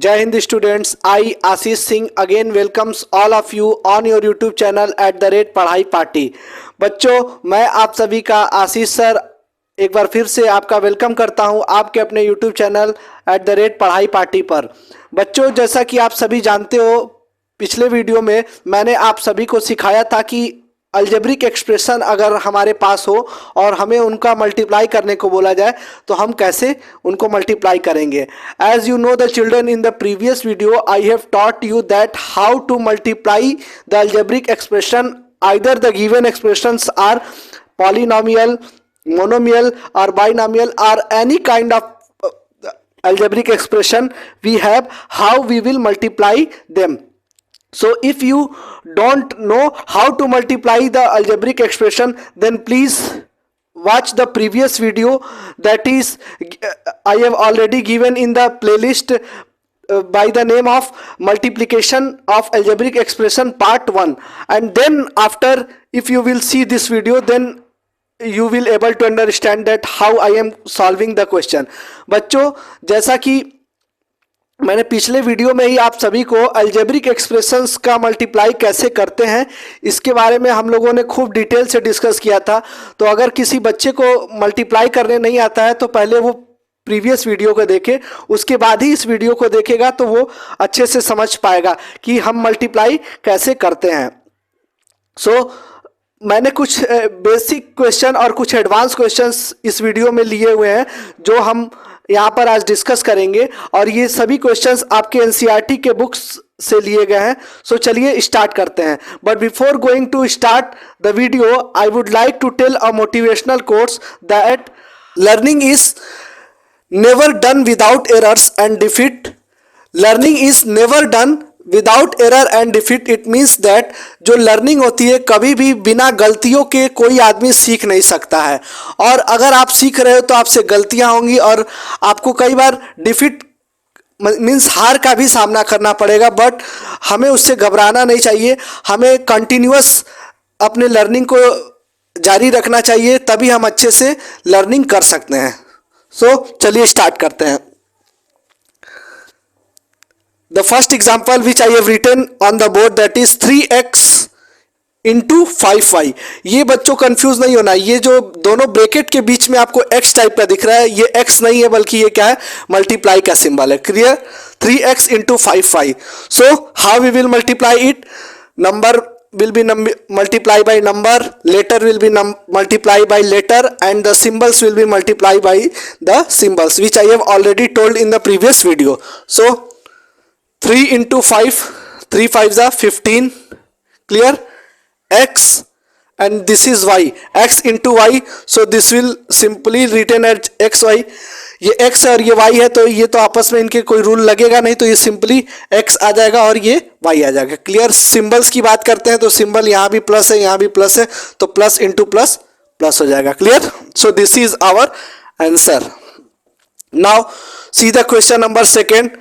जय Hind students, I Ashish Singh again welcomes all of you on your YouTube channel @पढ़ाई party. बच्चों, मैं आप सभी का आशीष सर एक बार फिर से आपका वेलकम करता हूं आपके अपने यूट्यूब चैनल @पढ़ाई पार्टी पर। बच्चों, जैसा कि आप सभी जानते हो, पिछले वीडियो में मैंने आप सभी को सिखाया था कि अलजेब्रिक एक्सप्रेशन अगर हमारे पास हो और हमें उनका मल्टीप्लाई करने को बोला जाए तो हम कैसे उनको मल्टीप्लाई करेंगे। As you know the children, in the previous video I have taught you that how to multiply the algebraic expression, either the given expressions are polynomial, monomial or binomial or any kind of algebraic expression we have, how we will multiply them. So if you don't know how to multiply the algebraic expression, then please watch the previous video, that is I have already given in the playlist by the name of multiplication of algebraic expression part 1, and then after if you will see this video, then you will able to understand that how I am solving the question. बच्चों, जैसा कि मैंने पिछले video में ही आप सभी को algebraic expressions का मल्टीप्लाई कैसे करते हैं इसके बारे में हम लोगों ने खूब डिटेल से डिस्कस किया था। तो अगर किसी बच्चे को मल्टीप्लाई करने नहीं आता है तो पहले वो प्रीवियस वीडियो को देखे, उसके बाद ही इस वीडियो को देखेगा तो वो अच्छे से समझ पाएगा कि हम मल्टीप्लाई कैसे करते हैं। मैंने कुछ बेसिक क्वेश्चन और कुछ एडवांस क्वेश्चंस इस वीडियो में लिए हुए हैं जो हम यहाँ पर आज डिस्कस करेंगे, और ये सभी क्वेश्चंस आपके एनसीईआरटी के बुक्स से लिए गए हैं। सो चलिए स्टार्ट करते हैं। But before going to start the video, I would like to tell a motivational quotes that learning is never done without errors and defeat. Learning is never done without error and defeat. It means that जो learning होती है कभी भी बिना गलतियों के कोई आदमी सीख नहीं सकता है, और अगर आप सीख रहे हो तो आपसे गलतियां होंगी और आपको कई बार डिफीट मीन्स हार का भी सामना करना पड़ेगा। बट हमें उससे घबराना नहीं चाहिए, हमें कंटिन्यूअस अपने लर्निंग को जारी रखना चाहिए, तभी हम अच्छे से लर्निंग कर सकते हैं। चलिए स्टार्ट करते हैं। The first example which I have written on the board, that is 3x into 5y। ये बच्चों कंफ्यूज नहीं होना, ये जो दोनों ब्रैकेट के बीच में आपको x टाइप का दिख रहा है, ये x नहीं है बल्कि ये क्या है, मल्टीप्लाई का सिंबल है। Clear? 3x into 5y। So how we will multiply it? Number will be multiply by number, letter will be multiply by letter, and the symbols will be multiply by the symbols, which I have already told in the previous video. So 3 into 5, 3 5s are 15. Clear? X and this is y, x into y, so this will simply written as xy। ये x और ये y है तो ये तो आपस में इनके कोई रूल लगेगा नहीं, तो ये सिंपली x आ जाएगा और ये y आ जाएगा। क्लियर? सिंबल्स की बात करते हैं तो सिंबल यहाँ भी प्लस है, यहाँ भी प्लस है, तो प्लस इंटू प्लस प्लस हो जाएगा। Clear? So this is our answer. Now see the question number second.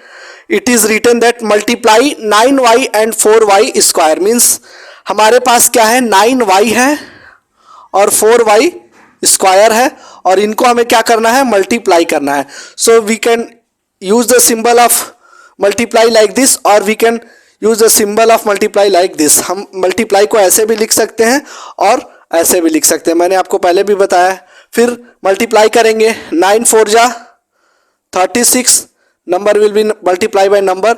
It is written that multiply 9y and 4y square। Means हमारे पास क्या है, 9y है और 4y स्क्वायर है, और इनको हमें क्या करना है, मल्टीप्लाई करना है। So we can use the symbol of multiply like this, और we can use the symbol of multiply like this. हम मल्टीप्लाई को ऐसे भी लिख सकते हैं और ऐसे भी लिख सकते हैं, मैंने आपको पहले भी बताया। फिर मल्टीप्लाई करेंगे, 9 4 जा 36, number will be multiply by number,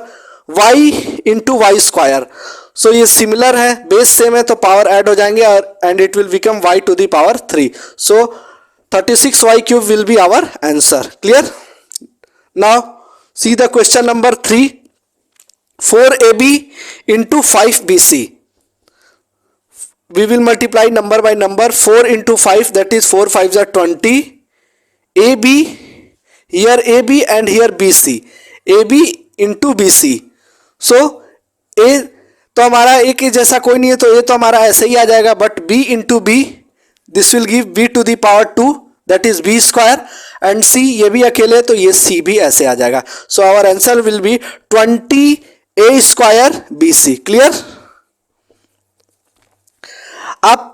y into Y square. So ये सिमिलर है, बेस सेम है तो पावर ऐड हो जाएंगे, और and it will become y to the power 3। So 36y cube will be our answer. Clear? Now see the question number 3। 4ab into 5bc। We will multiply number by number. 4 into 5, that is 4 5s are 20। ab here AB and here BC, AB into BC। so A तो हमारा A के जैसा कोई नहीं है तो A तो हमारा ऐसे ही आ जाएगा, but B into B, this will give B to the power 2, that is B square, and C ये भी अकेले तो ये C भी ऐसे आ जाएगा। so our answer will be 20A square BC। clear? अब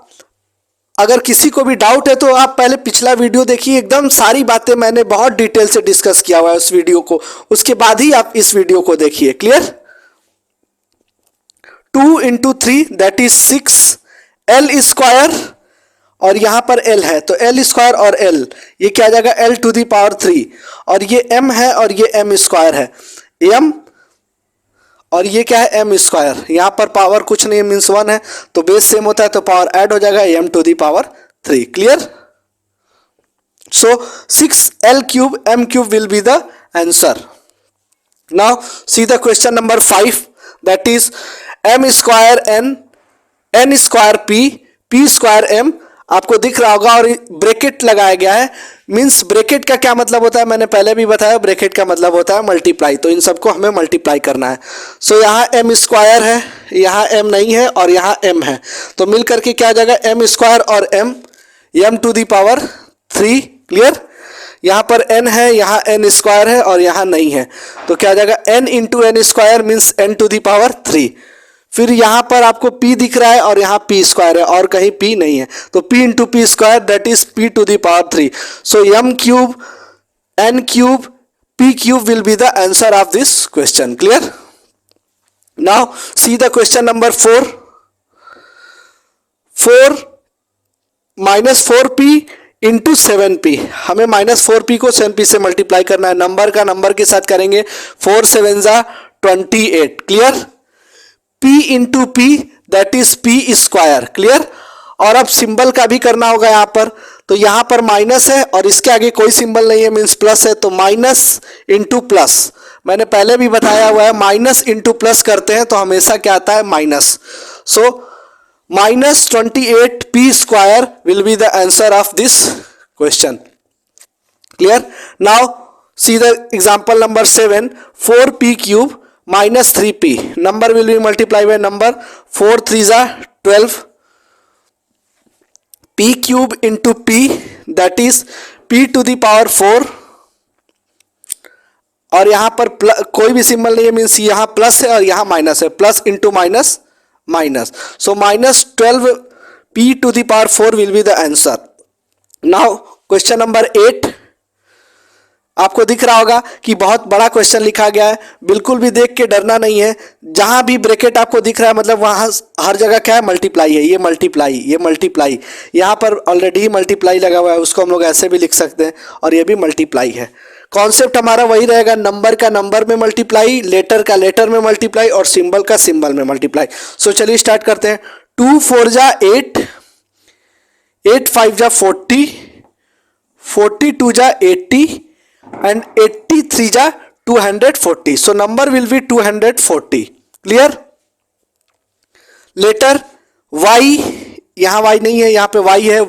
अगर किसी को भी डाउट है तो आप पहले पिछला वीडियो देखिए, एकदम सारी बातें मैंने बहुत डिटेल से डिस्कस किया हुआ है उस वीडियो को, उसके बाद ही आप इस वीडियो को देखिए। Clear? 2 into 3 that is 6 L square, और यहां पर एल है तो एल स्क्वायर और एल ये क्या आ जाएगा एल टू दी पावर 3, और ये एम है और ये एम स्क्वायर है, एम और ये क्या है एम स्क्वायर, यहां पर पावर कुछ नहीं मीन्स 1 है तो बेस सेम होता है तो पावर ऐड हो जाएगा M to the power 3। Clear? So 6 L cube m cube will be the answer. Now see the question number 5, that is m square n square p square m, आपको दिख रहा होगा और ब्रैकेट लगाया गया है। मींस ब्रैकेट का क्या मतलब होता है मैंने पहले भी बताया, ब्रैकेट का मतलब होता है मल्टीप्लाई, तो इन सबको हमें मल्टीप्लाई करना है। सो यहाँ एम स्क्वायर है, यहाँ एम नहीं है और यहाँ एम है, तो मिल करके क्या आ जाएगा एम स्क्वायर और M to the power 3। Clear? यहाँ पर n है, यहाँ n स्क्वायर है और यहाँ नहीं है, तो क्या आ जाएगा n into N square means n to the power 3। फिर यहाँ पर आपको p दिख रहा है और यहाँ p स्क्वायर है और कहीं p नहीं है, तो p into P square that is p to the power 3। So m cube n cube p cube will be the answer of this question. Clear? Now see the question number 4 minus 4p into 7p, हमें minus 4p को 7p से multiply करना है, number का number के साथ करेंगे, 4 7 जा 28। Clear? p into P that is p square. Clear? और अब सिंबल का भी करना होगा यहाँ पर, तो यहाँ पर माइनस है और इसके आगे कोई सिंबल नहीं है मीन्स प्लस है, तो माइनस इंटू प्लस, मैंने पहले भी बताया हुआ है माइनस इंटू प्लस करते हैं तो हमेशा क्या आता है minus. So minus 28p square will be the answer of this question. Clear? Now see the example number 7, 4p cube minus 3p, number will be multiplied by number, 4 3 are 12, p cube into p that is p to the power 4, और यहाँ पर कोई भी symbol नहीं है means यहाँ plus है और यहाँ माइनस है, plus into minus minus, so minus 12 p to the power 4 will be the answer. Now question number 8, आपको दिख रहा होगा कि बहुत बड़ा क्वेश्चन लिखा गया है, बिल्कुल भी देख के डरना नहीं है, जहां भी ब्रैकेट आपको दिख रहा है मतलब वहां हर जगह क्या है मल्टीप्लाई है, ये मल्टीप्लाई ये मल्टीप्लाई, यहाँ पर ऑलरेडी ही मल्टीप्लाई लगा हुआ है, उसको हम लोग ऐसे भी लिख सकते हैं और ये भी मल्टीप्लाई है। कॉन्सेप्ट हमारा वही रहेगा, नंबर का नंबर में मल्टीप्लाई, लेटर का लेटर में मल्टीप्लाई और सिंबल का सिंबल में मल्टीप्लाई। सो चलिए स्टार्ट करते हैं। 2 4 जा 8, 8 5 जा 40, 42 जा 80 एंड 83 जा 240, so number will be 240। Clear? Letter y, यहाँ y नहीं है, यहाँ पे y है,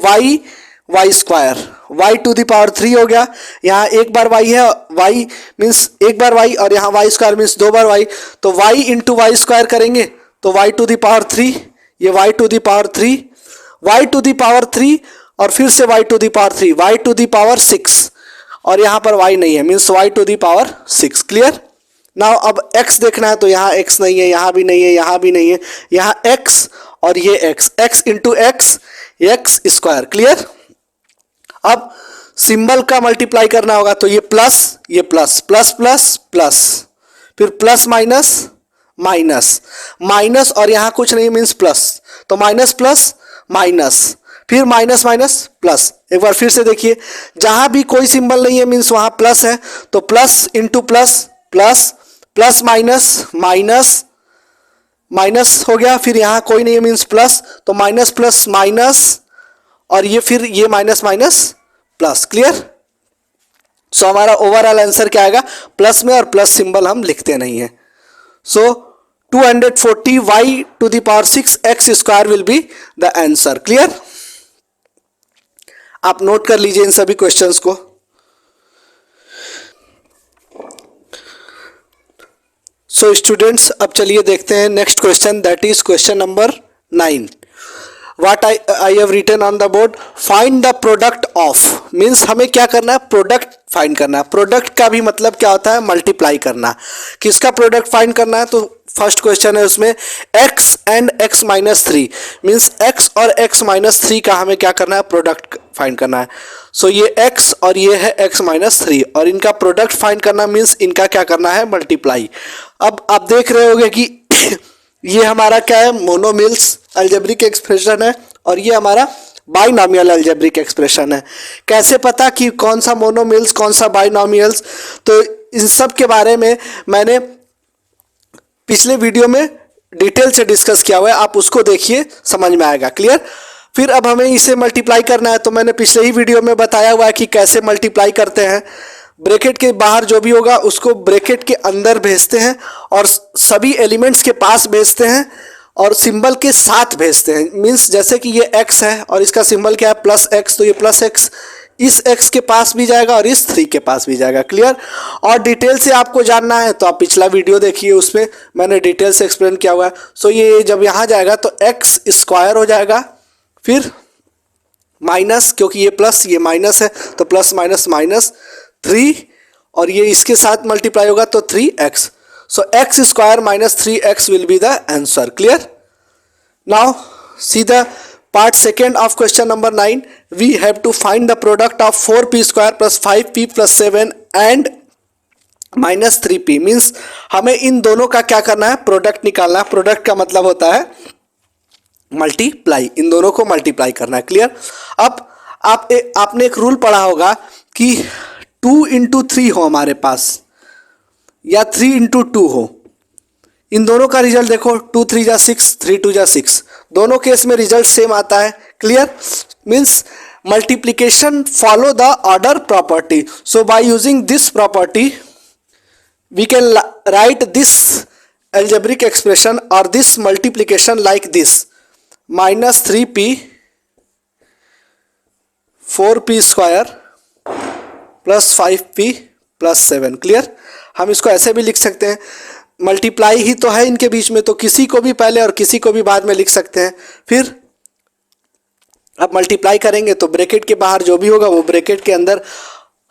y square, y to the power 3 हो गया, यहाँ एक बार y है, y मीन्स एक बार y और यहाँ y स्क्वायर मीन्स दो बार y, तो y इंटू वाई स्क्वायर करेंगे तो y टू दी पावर 3, ये y to the power 3, y to the power 3 और फिर से y to the power 3, y to the power 6 और यहाँ पर y नहीं है means y to the power 6। Clear? Now अब x देखना है तो यहाँ x नहीं है, यहाँ भी नहीं है, यहाँ भी नहीं है, यहाँ x और ये x into x square. Clear? अब सिंबल का मल्टीप्लाई करना होगा तो ये प्लस प्लस प्लस प्लस, फिर प्लस माइनस माइनस माइनस और यहाँ कुछ नहीं मीन्स प्लस, तो माइनस प्लस माइनस, फिर माइनस माइनस प्लस। एक बार फिर से देखिए, जहां भी कोई सिंबल नहीं है मीन्स वहां प्लस है, तो plus into plus plus, plus minus minus minus हो गया, फिर यहाँ कोई नहीं है मीन्स प्लस, तो माइनस प्लस माइनस और ये फिर ये माइनस माइनस प्लस। क्लियर? सो हमारा ओवरऑल आंसर क्या आएगा, प्लस में, और प्लस सिंबल हम लिखते नहीं है। So 240 y to the power 6 x square will be the answer. Clear? आप नोट कर लीजिए इन सभी क्वेश्चंस को। सो स्टूडेंट्स, अब चलिए देखते हैं next question, that is question number 9। What I have written on the board, find the product of, means हमें क्या करना है, प्रोडक्ट फाइंड करना है। प्रोडक्ट का भी मतलब क्या होता है, मल्टीप्लाई करना। किसका प्रोडक्ट फाइंड करना है, तो फर्स्ट क्वेश्चन है उसमें x and x minus three means x और x माइनस थ्री का हमें क्या करना है, प्रोडक्ट फाइंड करना है। सो ये x और ये है x माइनस थ्री और इनका प्रोडक्ट फाइंड करना मीन्स इनका क्या करना है, मल्टीप्लाई। अब आप देख रहे होंगे कि ये हमारा क्या है, मोनोमिल्स अलजेब्रिक एक्सप्रेशन है और ये हमारा बाइनॉमियल अलजेब्रिक एक्सप्रेशन है। कैसे पता कि कौन सा मोनोमिल्स कौन सा बाइनॉमियल्स, तो इन सब के बारे में मैंने पिछले वीडियो में डिटेल से डिस्कस किया हुआ है, आप उसको देखिए समझ में आएगा, क्लियर। फिर अब हमें इसे मल्टीप्लाई करना है, तो मैंने पिछले ही वीडियो में बताया हुआ है कि कैसे मल्टीप्लाई करते हैं। ब्रैकेट के बाहर जो भी होगा उसको ब्रैकेट के अंदर भेजते हैं और सभी एलिमेंट्स के पास भेजते हैं और सिंबल के साथ भेजते हैं। मीन्स जैसे कि ये x है और इसका सिंबल क्या है, प्लस x, तो ये प्लस x इस x के पास भी जाएगा और इस 3 के पास भी जाएगा, क्लियर। और डिटेल से आपको जानना है तो आप पिछला वीडियो देखिए, उसमें मैंने डिटेल से एक्सप्लेन किया हुआ है। सो ये जब यहाँ जाएगा तो x स्क्वायर हो जाएगा, फिर माइनस, क्योंकि ये प्लस ये माइनस है तो प्लस माइनस माइनस 3 और ये इसके साथ मल्टीप्लाई होगा तो 3x। So x square minus 3x will be the answer, clear? Now see the part second of question number 9. We have to find the product of 4p square plus 5p plus 7 and minus 3p. Means हमें इन दोनों का क्या करना है, product निकालना है। Product का मतलब होता है मल्टीप्लाई, इन दोनों को मल्टीप्लाई करना है, क्लियर। अब आपने एक रूल पढ़ा होगा कि 2 into 3 हो हमारे पास या 3 into 2 हो, इन दोनों का रिजल्ट देखो, 2 3 जा 6, 3 2 जा 6, दोनों केस में रिजल्ट सेम आता है, clear. Means multiplication follow the order property. So by using this property we can write this algebraic expression or this multiplication like this: minus 3p 4p square plus 5p plus 7, clear. हम इसको ऐसे भी लिख सकते हैं, multiply ही तो है इनके बीच में, तो किसी को भी पहले और किसी को भी बाद में लिख सकते हैं। फिर अब मल्टीप्लाई करेंगे तो ब्रैकेट के बाहर जो भी होगा वो ब्रैकेट के अंदर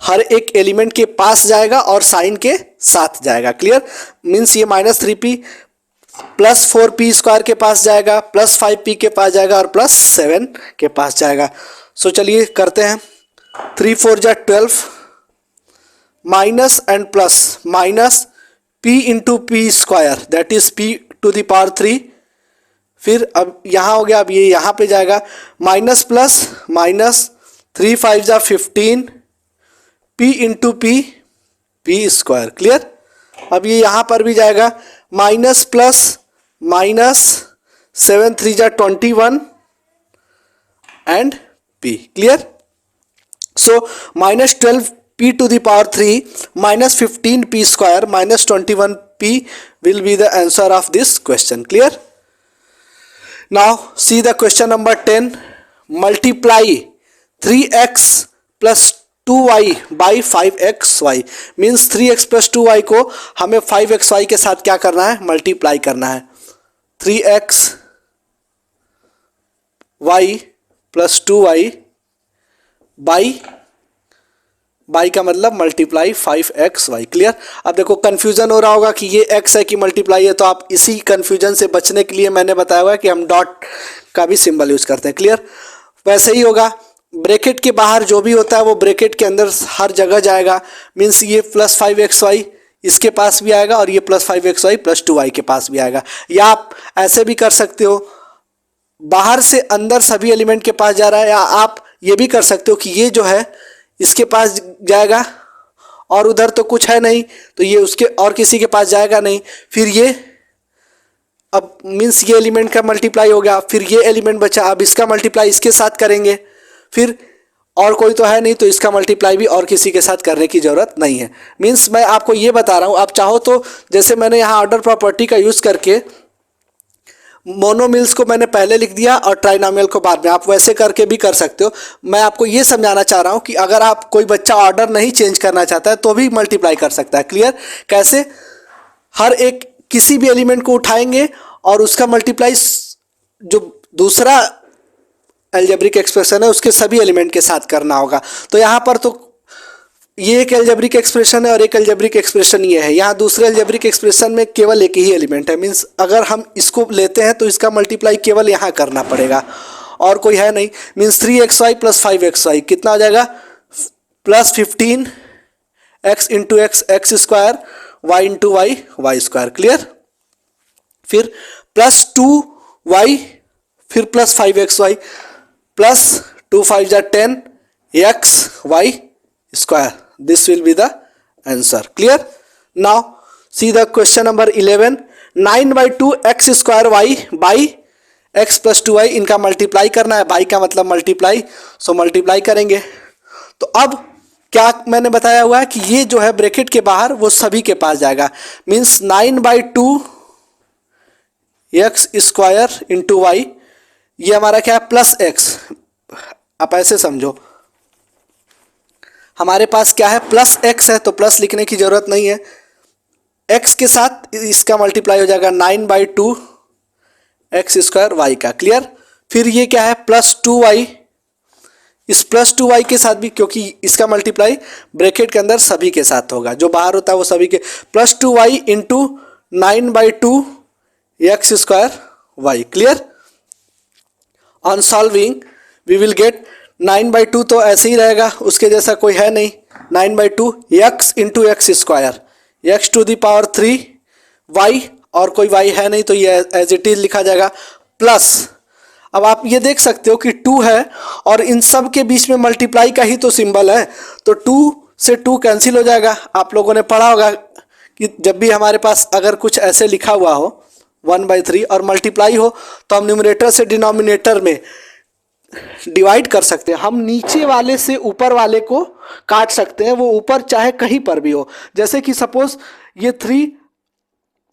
हर एक एलिमेंट के पास जाएगा और साइन के साथ जाएगा, क्लियर। मीन्स ये minus 3p plus 4p square के पास जाएगा, प्लस 5p के पास जाएगा और प्लस 7 के पास जाएगा। सो चलिए करते हैं, 3 4 जा 12 minus and plus minus p into P square that is p to the power 3। फिर अब यहाँ हो गया, अब ये यहाँ पे जाएगा माइनस प्लस माइनस 3 5 जा 15 p into P square, clear. अब ये यहाँ पर भी जाएगा माइनस प्लस माइनस 7 3 जा 21 and p, clear. So minus 12p to the power 3 minus 15p square minus 21p will be the answer of this question, clear. Now see the question number 10. Multiply 3x plus 2y by 5xy means 3x plus 2y को हमें 5xy के साथ क्या करना है, multiply करना है। 3x y plus 2y by का मतलब मल्टीप्लाई 5xy, क्लियर। अब देखो कंफ्यूजन हो रहा होगा कि ये x है कि मल्टीप्लाई है, तो आप इसी कंफ्यूजन से बचने के लिए मैंने बताया हुआ है कि हम डॉट का भी सिंबल यूज करते हैं, क्लियर। वैसे ही होगा, ब्रैकेट के बाहर जो भी होता है वो ब्रैकेट के अंदर हर जगह जाएगा। मीन्स ये प्लस 5xy इसके पास भी आएगा और ये प्लस 5xy प्लस 2y के पास भी आएगा। या आप ऐसे भी कर सकते हो, बाहर से अंदर सभी एलिमेंट के पास जा रहा है, या आप ये भी कर सकते हो कि ये जो है इसके पास जाएगा और उधर तो कुछ है नहीं तो ये उसके और किसी के पास जाएगा नहीं। फिर ये अब मीन्स ये एलिमेंट का मल्टीप्लाई हो गया, फिर ये एलिमेंट बचा, अब इसका मल्टीप्लाई इसके साथ करेंगे, फिर और कोई तो है नहीं तो इसका मल्टीप्लाई भी और किसी के साथ करने की ज़रूरत नहीं है। मीन्स मैं आपको ये बता रहा हूँ, आप चाहो तो जैसे मैंने यहाँ ऑर्डर प्रॉपर्टी का यूज़ करके मोनोमिल्स को मैंने पहले लिख दिया और ट्राइनोमियल को बाद में, आप वैसे करके भी कर सकते हो। मैं आपको ये समझाना चाह रहा हूँ कि अगर आप कोई बच्चा ऑर्डर नहीं चेंज करना चाहता है तो भी मल्टीप्लाई कर सकता है, क्लियर। कैसे, हर एक किसी भी एलिमेंट को उठाएंगे और उसका मल्टीप्लाई जो दूसरा अलजेब्रिक एक्सप्रेशन है उसके सभी एलिमेंट के साथ करना होगा। तो यहाँ पर तो ये एक अलजेब्रिक एक्सप्रेशन है और एक अलजेब्रिक एक्सप्रेशन ये है। यहाँ दूसरे अलजेब्रिक एक्सप्रेशन में केवल एक ही एलिमेंट है, मीन्स अगर हम इसको लेते हैं तो इसका मल्टीप्लाई केवल यहाँ करना पड़ेगा और कोई है नहीं। मीन्स 3xy प्लस 5xy कितना हो जाएगा, plus 15x into X X square, Y into Y Y square. Clear. फिर प्लस 2y, फिर प्लस 5xy, प्लस 2 5 जा 10 x y square. This will be the answer. Clear? Now see the question number 11. 9 by 2 x square y by x plus 2y, इनका multiply करना है। By का मतलब multiply, so multiply करेंगे। तो अब क्या मैंने बताया हुआ है कि ये जो है ब्रैकेट के बाहर वो सभी के पास जाएगा। Means 9 by 2 x square into Y, ये हमारा क्या है, प्लस एक्स। आप ऐसे समझो, हमारे पास क्या है, प्लस एक्स है तो प्लस लिखने की जरूरत नहीं है, एक्स के साथ इसका मल्टीप्लाई हो जाएगा 9 by 2 एक्स स्क्वायर वाई का। क्लियर। फिर ये क्या है, प्लस 2y, इस प्लस 2y के साथ भी, क्योंकि इसका मल्टीप्लाई ब्रैकेट के अंदर सभी के साथ होगा, जो बाहर होता है वो सभी के, plus 2y into 9 by 2 X square Y. Clear. On solving we will get 9 by 2 तो ऐसे ही रहेगा, उसके जैसा कोई है नहीं। 9 by 2 X into X square, X to the power 3 Y, और कोई वाई है नहीं तो ये एज इट इज लिखा जाएगा, प्लस। अब आप ये देख सकते हो कि 2 है और इन सब के बीच में मल्टीप्लाई का ही तो सिंबल है, तो 2 से 2 कैंसिल हो जाएगा। आप लोगों ने पढ़ा होगा कि जब भी हमारे पास अगर कुछ ऐसे लिखा हुआ हो 1/3 और मल्टीप्लाई हो तो हम न्यूमरेटर से डिनोमिनेटर में डिवाइड कर सकते हैं। हम नीचे वाले से ऊपर वाले को काट सकते हैं, वो ऊपर चाहे कहीं पर भी हो। जैसे कि सपोज ये 3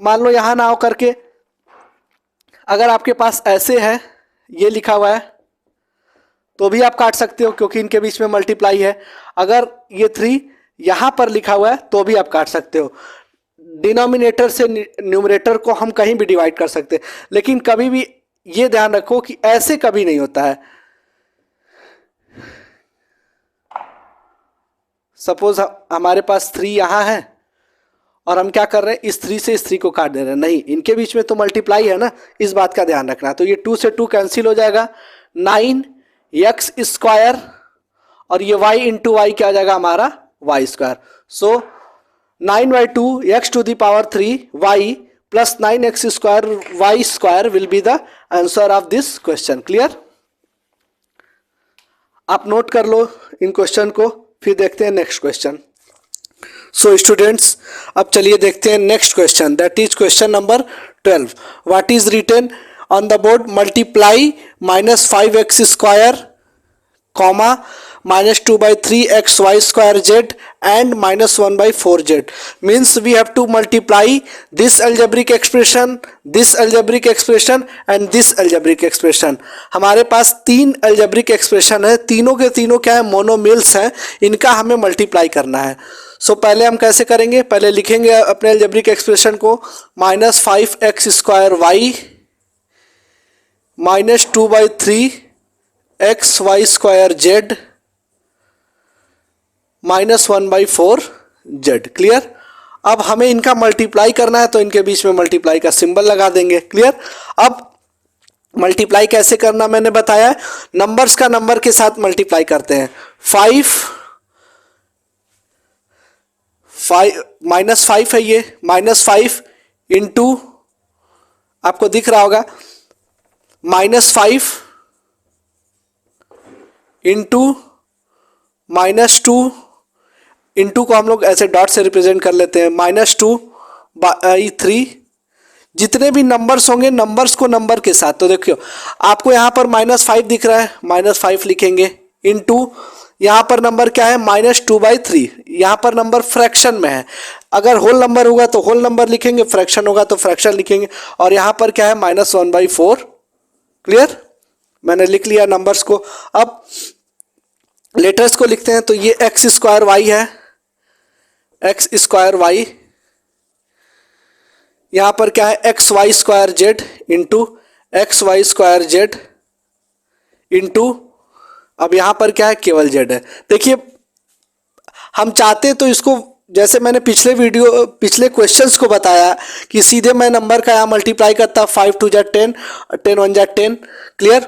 मान लो यहाँ ना हो करके, अगर आपके पास ऐसे है ये लिखा हुआ है तो भी आप काट सकते हो क्योंकि इनके बीच में मल्टीप्लाई है। अगर ये 3 यहाँ पर लिखा हुआ है तो भी आप काट सकते हो। डिनोमिनेटर से न्यूमरेटर को हम कहीं भी डिवाइड कर सकते हैं, लेकिन कभी भी ये ध्यान रखो कि ऐसे कभी नहीं होता है। सपोज हमारे पास 3 यहाँ है और हम क्या कर रहे हैं, इस 3 से इस 3 को काट दे रहे हैं, नहीं, इनके बीच में तो मल्टीप्लाई है ना, इस बात का ध्यान रखना। तो ये 2 से 2 कैंसिल हो जाएगा, 9 एक्स स्क्वायर, और ये y इंटू वाई क्या आ जाएगा हमारा, Y square. So 9 by 2 x to the power 3 y plus 9x square y square will be the answer of this question. Clear? आप नोट कर लो इन क्वेश्चन को, फिर देखते हैं नेक्स्ट क्वेश्चन। सो स्टूडेंट्स, अब चलिए देखते हैं next question, that is question number 12। What is written on the board, multiply -5x square comma -2 by 3x y square z and -1 by 4z. Means we have to multiply this algebraic expression, this algebraic expression and this algebraic expression. हमारे पास 3 algebraic expression है, तीनों के तीनों क्या है, मोनोमिल्स हैं, इनका हमें मल्टीप्लाई करना है। सो पहले हम कैसे करेंगे, पहले लिखेंगे अपने algebraic expression को, -5x square y -2 by 3x y square z -1 by 4z। Clear. अब हमें इनका मल्टीप्लाई करना है तो इनके बीच में मल्टीप्लाई का सिंबल लगा देंगे। क्लियर। अब मल्टीप्लाई कैसे करना मैंने बताया, नंबर्स का नंबर के साथ मल्टीप्लाई करते हैं। 5 है ये, -5 इंटू, आपको दिख रहा होगा, -5 इंटू -2, इंटू को हम लोग ऐसे डॉट से रिप्रेजेंट कर लेते हैं, -2 by 3। जितने भी नंबर्स होंगे नंबर्स को नंबर के साथ, तो देखियो आपको यहाँ पर -5 दिख रहा है, -5 लिखेंगे, इंटू यहाँ पर नंबर क्या है, -2 by 3। यहाँ पर नंबर फ्रैक्शन में है, अगर होल नंबर होगा तो होल नंबर लिखेंगे, फ्रैक्शन होगा तो फ्रैक्शन लिखेंगे, और यहाँ पर क्या है, -1 by 4। क्लियर। मैंने लिख लिया नंबर्स को। अब लेटर्स को लिखते हैं, तो ये एक्स स्क्वायर वाई है, एक्स स्क्वायर वाई, यहां पर क्या है, X Y square Z into X Y square Z into, अब यहां पर क्या है, केवल जेड है। देखिए हम चाहते तो इसको, जैसे मैंने पिछले क्वेश्चंस को बताया कि सीधे मैं नंबर का यहाँ मल्टीप्लाई करता, 5 2 जा 10, 10 1 जा 10, क्लियर।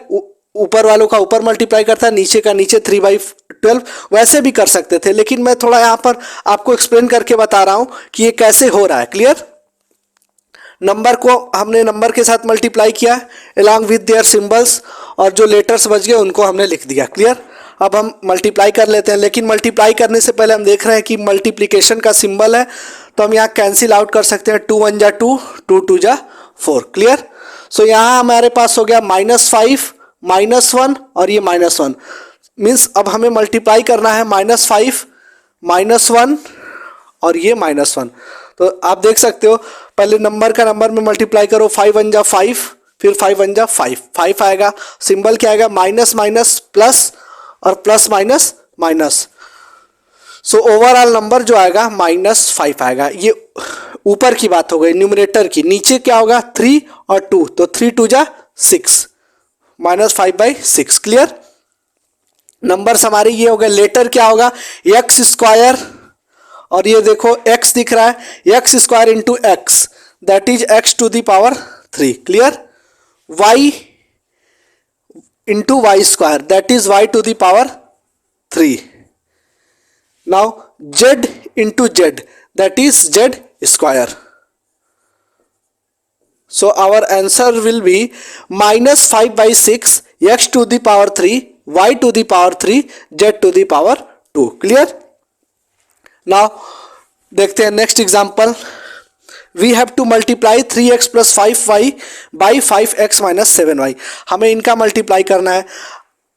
ऊपर वालों का ऊपर मल्टीप्लाई करता, नीचे का नीचे, 3/12, वैसे भी कर सकते थे, लेकिन मैं थोड़ा यहाँ पर आपको एक्सप्लेन करके बता रहा हूँ कि ये कैसे हो रहा है, क्लियर। नंबर को हमने नंबर के साथ मल्टीप्लाई किया अलॉन्ग विद देयर सिंबल्स, और जो लेटर्स बच गए उनको हमने लिख दिया, क्लियर। अब हम मल्टीप्लाई कर लेते हैं, लेकिन मल्टीप्लाई करने से पहले हम देख रहे हैं कि मल्टीप्लिकेशन का सिंबल है, तो हम यहाँ कैंसिल आउट कर सकते हैं। 2 1 जा 2, 2 2 जा 4, क्लियर। सो यहाँ हमारे पास हो गया -5 -1 और ये -1, मीन्स अब हमें मल्टीप्लाई करना है -5 -1 और ये -1। तो आप देख सकते हो, पहले नंबर का नंबर में मल्टीप्लाई करो, 5 1 जा 5, फिर 5 1 जा 5, 5 आएगा, सिंबल क्या आएगा, माइनस माइनस प्लस और plus minus minus. So overall number जो आएगा -5 आएगा। ये ऊपर की बात हो गई न्यूमरेटर की। नीचे क्या होगा, 3 और 2, तो 3 2 जा 6, -5/6, क्लियर। नंबर्स हमारे ये हो गए। लेटर क्या होगा, x², और ये देखो x दिख रहा है, x² into x, that is x⁻3, clear. y into y², that is y⁻3। Now z into z, that is z²। So our answer will be -5/6, x⁻3, y⁻3, z⁻2, clear। Now देखते हैं next example. We have to multiply 3x + 5y by 5x - 7y। हमें इनका multiply करना है।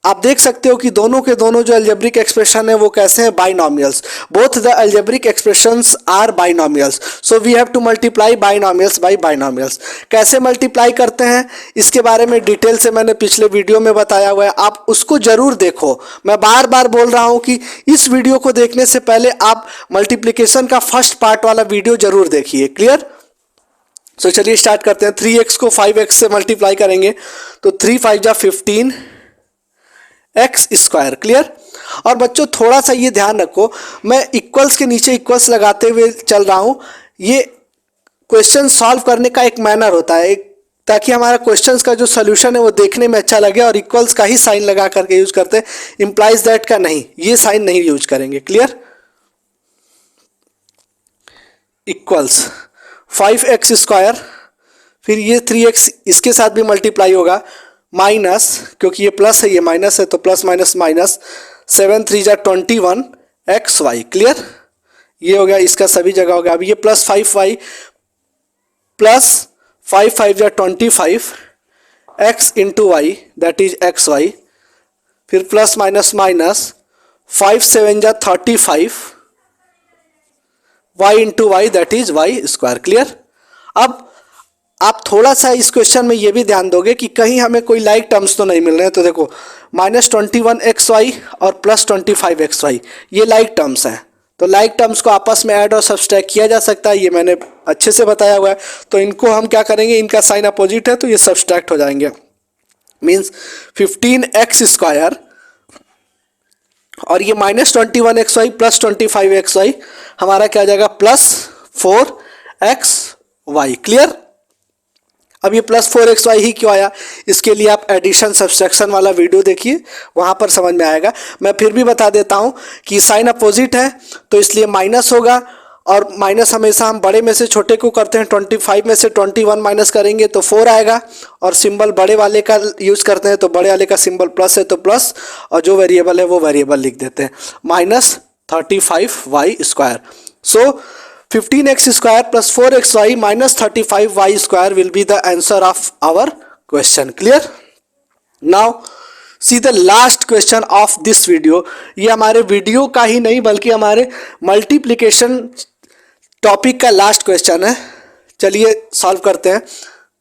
आप देख सकते हो कि दोनों के दोनों जो अलजेब्रिक एक्सप्रेशन है वो कैसे हैं, binomials. Both the algebraic expressions are binomials, so we have to multiply binomials by binomials. कैसे मल्टीप्लाई करते हैं इसके बारे में डिटेल से मैंने पिछले वीडियो में बताया हुआ है, आप उसको जरूर देखो। मैं बार बार बोल रहा हूं कि इस वीडियो को देखने से पहले आप मल्टीप्लीकेशन का फर्स्ट पार्ट वाला वीडियो जरूर देखिए, क्लियर। सो चलिए स्टार्ट करते हैं। 3x को 5x से मल्टीप्लाई करेंगे तो 3 5 जा 15 x², क्लियर। और बच्चों थोड़ा सा ये ध्यान रखो, मैं इक्वल्स के नीचे इक्वल्स लगाते हुए चल रहा हूं। ये क्वेश्चन सॉल्व करने का एक मैनर होता है, ताकि हमारा क्वेश्चंस का जो सोल्यूशन है वो देखने में अच्छा लगे, और इक्वल्स का ही साइन लगा करके यूज करते हैं, इंप्लाइज दैट का नहीं, ये साइन नहीं यूज करेंगे, क्लियर। इक्वल्स 5x², फिर ये 3x इसके साथ भी मल्टीप्लाई होगा, माइनस, क्योंकि ये प्लस है ये माइनस है तो प्लस माइनस माइनस, 7 3 जा 21 xy, क्लियर। ये हो गया, इसका सभी जगह हो गया। अब ये +5y प्लस 5 5 जा 25 x into Y, that is xy, फिर प्लस माइनस माइनस 5 7 जा 35 y into Y, that is y², clear. अब आप थोड़ा सा इस क्वेश्चन में ये भी ध्यान दोगे कि कहीं हमें कोई लाइक टर्म्स तो नहीं मिल रहे हैं। तो देखो -21 xy और +25 xy, ये लाइक टर्म्स हैं, तो लाइक टर्म्स को आपस में ऐड और सब्सट्रैक्ट किया जा सकता है, ये मैंने अच्छे से बताया हुआ है। तो इनको हम क्या करेंगे, इनका साइन अपोजिट है तो ये सब्सट्रैक्ट हो जाएंगे। मीन्स 15x² और ये -21 xy प्लस 25 xy हमारा क्या आ जाएगा, +4xy, क्लियर। अब ये +4xy ही क्यों आया, इसके लिए आप एडिशन सब्सट्रैक्शन वाला वीडियो देखिए, वहां पर समझ में आएगा। मैं फिर भी बता देता हूं कि साइन अपोजिट है तो इसलिए माइनस होगा, और माइनस हमेशा हम बड़े में से छोटे को करते हैं। 25 में से 21 माइनस करेंगे तो 4 आएगा, और सिंबल बड़े वाले का यूज करते हैं तो बड़े वाले का सिंबल प्लस है तो प्लस, और जो वेरिएबल है वो वेरिएबल लिख देते हैं, -35y²। So 15x² plus 4xy minus 35y² will be the answer of our question, clear। Now see the last question of this video। ये हमारे वीडियो का ही नहीं बल्कि हमारे मल्टीप्लिकेशन टॉपिक का लास्ट क्वेश्चन है। चलिए सॉल्व करते हैं।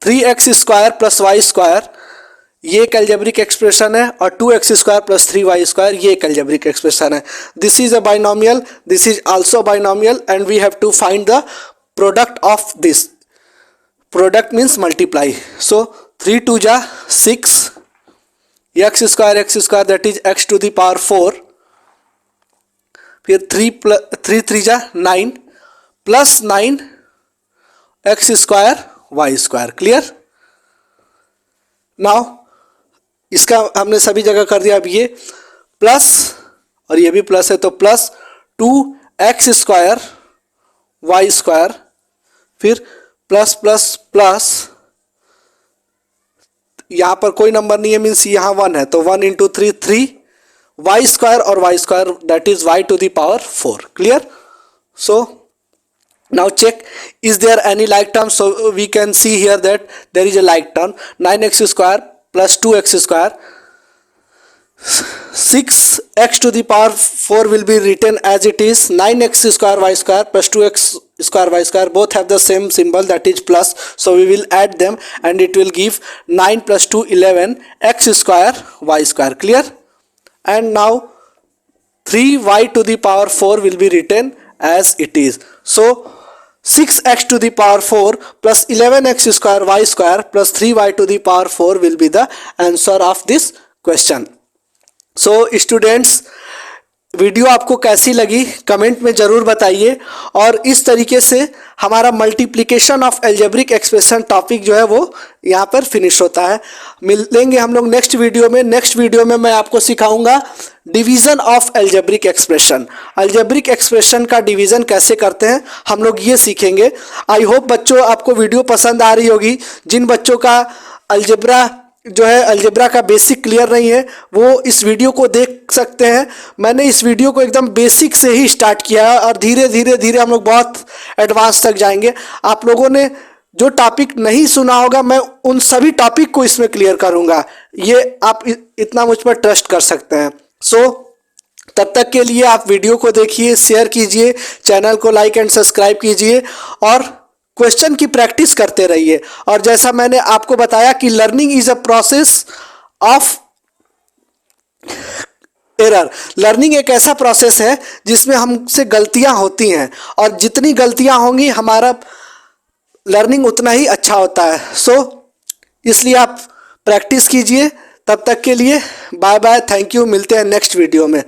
3x² plus y², ये एक अलजेब्रिक एक्सप्रेशन है, और 2x² plus 3y² ये एक अलजेब्रिक एक्सप्रेशन है। This is a binomial, this is also binomial, and we have to find the product of this. Product means multiply. So 3 2 जा 6 x² that is x⁴, फिर 3 3 जा 9 plus 9 X square Y square. Clear? Now इसका हमने सभी जगह कर दिया। अब ये प्लस और ये भी प्लस है तो plus 2 X square Y square, फिर प्लस प्लस प्लस, यहां पर कोई नंबर नहीं है मीन्स यहां 1 है तो 1 इंटू 3 3 वाई स्क्वायर और Y square that is Y to the power 4। Clear? So now check, is there any like term? So we can see here that there is a like term, 9x square plus 2x square, 6x to the power 4 will be written as it is 9x square y square plus 2x square y square, both have the same symbol that is plus, so we will add them and it will give 9 plus 2 11 x square y square. Clear? And now 3y to the power 4 will be written as it is. So 6x to the power 4 plus 11x square y square plus 3y to the power 4 will be the answer of this question. So students, video आपको कैसी लगी comment में ज़रूर बताइए, और इस तरीके से हमारा multiplication of algebraic expression topic जो है वो यहाँ पर फिनिश होता है। मिलेंगे हम लोग नेक्स्ट वीडियो में। नेक्स्ट वीडियो में मैं आपको सिखाऊंगा division of algebraic expression. Algebraic expression का डिवीज़न कैसे करते हैं हम लोग ये सीखेंगे। आई होप बच्चों आपको वीडियो पसंद आ रही होगी। जिन बच्चों का अलजेब्रा जो है अलजेब्रा का बेसिक क्लियर नहीं है वो इस वीडियो को देख सकते हैं। मैंने इस वीडियो को एकदम बेसिक से ही स्टार्ट किया है और धीरे धीरे धीरे हम लोग बहुत एडवांस तक जाएंगे। आप लोगों ने जो टॉपिक नहीं सुना होगा मैं उन सभी टॉपिक को इसमें क्लियर करूंगा, ये आप इतना मुझ पर ट्रस्ट कर सकते हैं। सो तब तक के लिए आप वीडियो को देखिए, शेयर कीजिए, चैनल को लाइक एंड सब्सक्राइब कीजिए और क्वेश्चन की प्रैक्टिस करते रहिए। और जैसा मैंने आपको बताया कि learning is a process of error. Learning एक ऐसा प्रोसेस है जिसमें हमसे गलतियां होती हैं और जितनी गलतियां होंगी हमारा लर्निंग उतना ही अच्छा होता है। सो इसलिए आप प्रैक्टिस कीजिए। तब तक के लिए बाय बाय, थैंक यू। मिलते हैं नेक्स्ट वीडियो में।